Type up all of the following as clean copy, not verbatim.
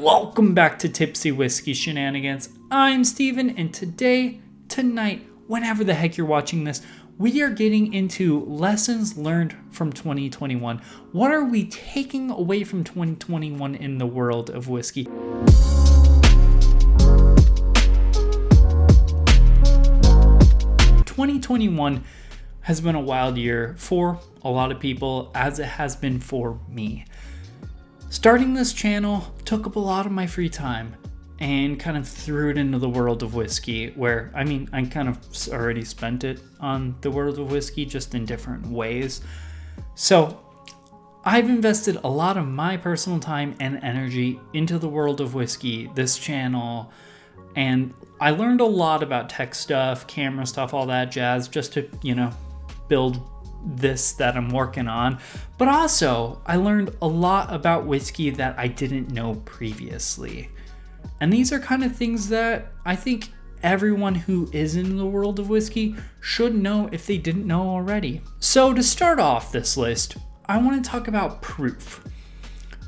Welcome back to Tipsy Whiskey Shenanigans. I'm Steven, and tonight, whenever the heck you're watching this, we are getting into lessons learned from 2021. What are we taking away from 2021 in the world of whiskey? "2021 has been a wild year for a lot of people, as it has been for me. Starting this channel took up a lot of my free time and kind of threw it into the world of whiskey, where, I kind of already spent it on the world of whiskey, just in different ways. So I've invested a lot of my personal time and energy into the world of whiskey, this channel, and I learned a lot about tech stuff, camera stuff, all that jazz, just to, build this that I'm working on. But also, I learned a lot about whiskey that I didn't know previously. And these are kind of things that I think everyone who is in the world of whiskey should know if they didn't know already. So to start off this list, I want to talk about proof.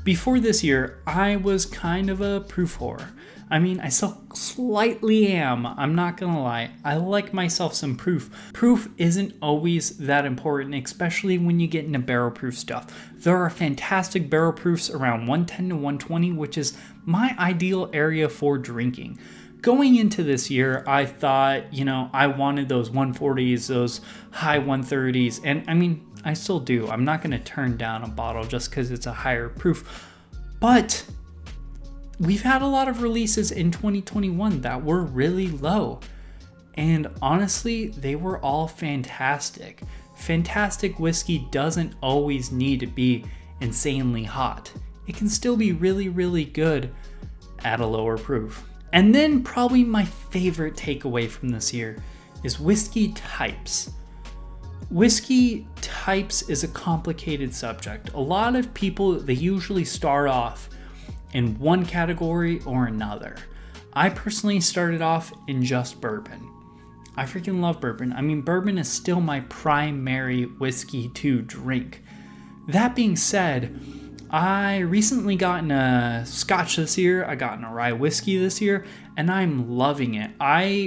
Before this year, I was kind of a proof whore. I still slightly am, I'm not gonna lie. I like myself some proof. Proof isn't always that important, especially when you get into barrel proof stuff. There are fantastic barrel proofs around 110 to 120, which is my ideal area for drinking. Going into this year, I thought, I wanted those 140s, those high 130s, and I still do. I'm not gonna turn down a bottle just because it's a higher proof. But we've had a lot of releases in 2021 that were really low. And honestly, they were all fantastic. Fantastic whiskey doesn't always need to be insanely hot. It can still be really, really good at a lower proof. And then probably my favorite takeaway from this year is whiskey types. Whiskey types is a complicated subject. A lot of people, they usually start off in one category or another. I personally started off in just bourbon. I freaking love bourbon. Bourbon is still my primary whiskey to drink. That being said, I recently gotten a Scotch this year. I gotten a rye whiskey this year, and I'm loving it.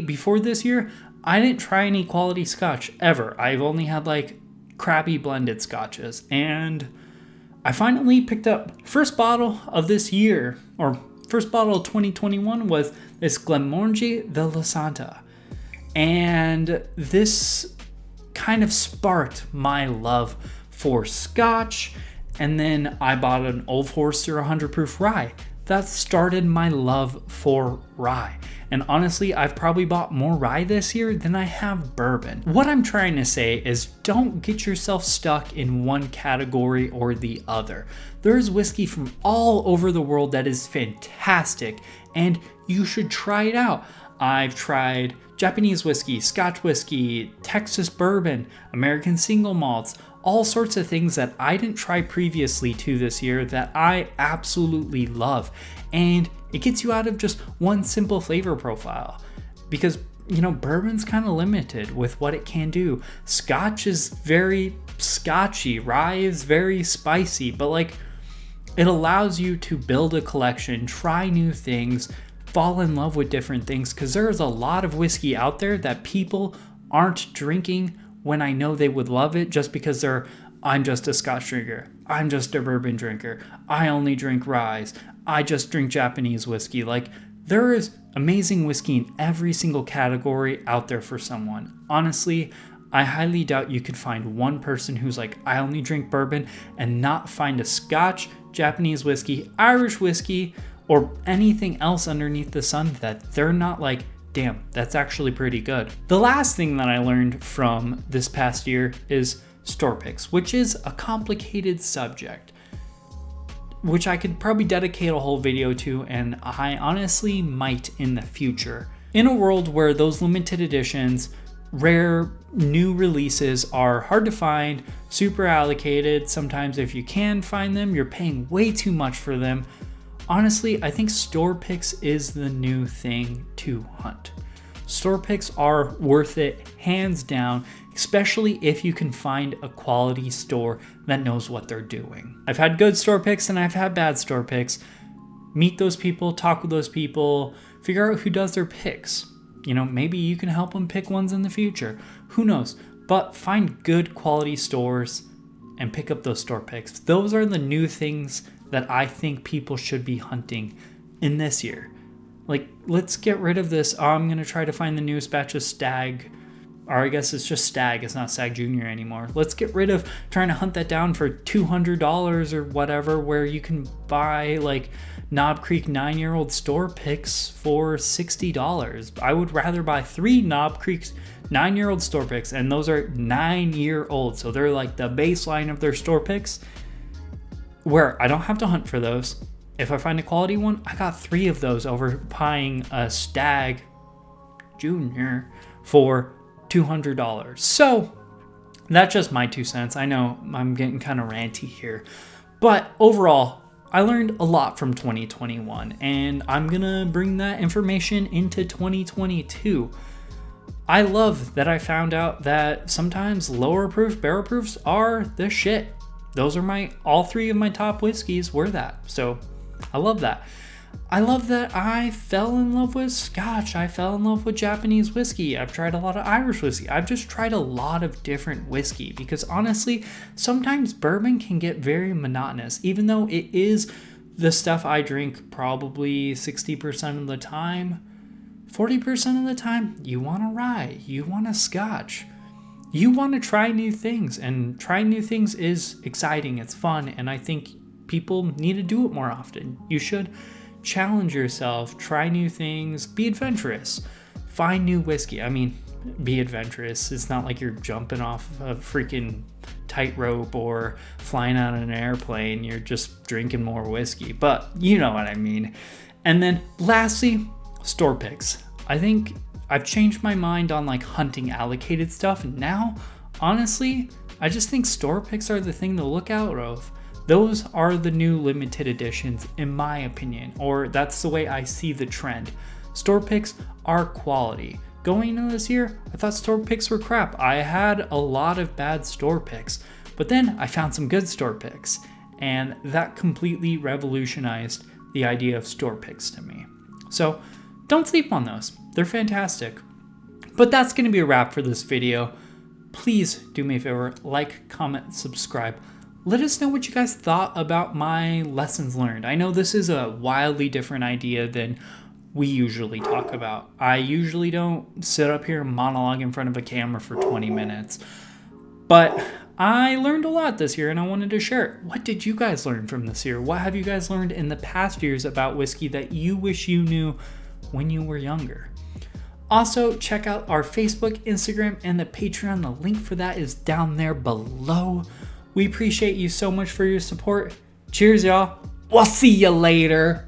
Before this year, I didn't try any quality Scotch ever. I've only had crappy blended Scotches, and I finally picked up first bottle of this year, or first bottle of 2021 was this Glenmorangie de la Santa. And this kind of sparked my love for Scotch. And then I bought an Old Forester 100 proof rye. That started my love for rye. And honestly, I've probably bought more rye this year than I have bourbon. What I'm trying to say is don't get yourself stuck in one category or the other. There's whiskey from all over the world that is fantastic, and you should try it out. I've tried Japanese whiskey, Scotch whiskey, Texas bourbon, American single malts, all sorts of things that I didn't try previously to this year that I absolutely love. And it gets you out of just one simple flavor profile. Because, bourbon's kind of limited with what it can do. Scotch is very scotchy, rye is very spicy, but it allows you to build a collection, try new things, fall in love with different things, because there's a lot of whiskey out there that people aren't drinking when I know they would love it, just because I'm just a Scotch drinker, I'm just a bourbon drinker, I only drink ryes, I just drink Japanese whiskey. There is amazing whiskey in every single category out there for someone. Honestly, I highly doubt you could find one person who's I only drink bourbon, and not find a Scotch, Japanese whiskey, Irish whiskey, or anything else underneath the sun that they're not damn, that's actually pretty good. The last thing that I learned from this past year is store picks, which is a complicated subject, which I could probably dedicate a whole video to, and I honestly might in the future. In a world where those limited editions, rare new releases are hard to find, super allocated, sometimes if you can find them, you're paying way too much for them. Honestly, I think store picks is the new thing to hunt. Store picks are worth it, hands down, especially if you can find a quality store that knows what they're doing. I've had good store picks and I've had bad store picks. meet those people, talk with those people, figure out who does their picks. Maybe you can help them pick ones in the future. Who knows? But find good quality stores and pick up those store picks. Those are the new things that I think people should be hunting in this year. Like, let's get rid of this. I'm going to try to find the newest batch of Stag. Or I guess it's just Stag. It's not Stag Junior anymore. Let's get rid of trying to hunt that down for $200 or whatever, where you can buy like Knob Creek 9-year-old store picks for $60. I would rather buy 3 Knob Creek 9-year-old store picks, and those are 9-year-old. So they're like the baseline of their store picks, where I don't have to hunt for those. If I find a quality one, I got 3 of those over buying a Stag Junior for $200. So that's just my 2 cents. I know I'm getting kind of ranty here, but overall, I learned a lot from 2021, and I'm gonna bring that information into 2022. I love that I found out that sometimes lower proof barrel proofs are the shit. Those are all 3 of my top whiskeys were that. So I love that. I love that I fell in love with Scotch. I fell in love with Japanese whiskey. I've tried a lot of Irish whiskey. I've just tried a lot of different whiskey because honestly, sometimes bourbon can get very monotonous, even though it is the stuff I drink probably 60% of the time. 40% of the time, you want a rye, you want a Scotch. You want to try new things, and trying new things is exciting. It's fun, and I think people need to do it more often. You should challenge yourself, try new things, be adventurous, find new whiskey. I mean, be adventurous. It's not like you're jumping off a freaking tightrope or flying out in an airplane. You're just drinking more whiskey, but you know what I mean. And then lastly, store picks. I think I've changed my mind on like hunting allocated stuff. And now, honestly, I just think store picks are the thing to look out of. Those are the new limited editions, in my opinion, or that's the way I see the trend. Store picks are quality. Going into this year, I thought store picks were crap. I had a lot of bad store picks, but then I found some good store picks, and that completely revolutionized the idea of store picks to me. So don't sleep on those. They're fantastic. But that's going to be a wrap for this video. Please do me a favor, like, comment, subscribe. Let us know what you guys thought about my lessons learned. I know this is a wildly different idea than we usually talk about. I usually don't sit up here and monologue in front of a camera for 20 minutes. But I learned a lot this year and I wanted to share it. What did you guys learn from this year? What have you guys learned in the past years about whiskey that you wish you knew when you were younger? Also, check out our Facebook, Instagram, and the Patreon. The link for that is down there below. We appreciate you so much for your support. Cheers, y'all. We'll see you later.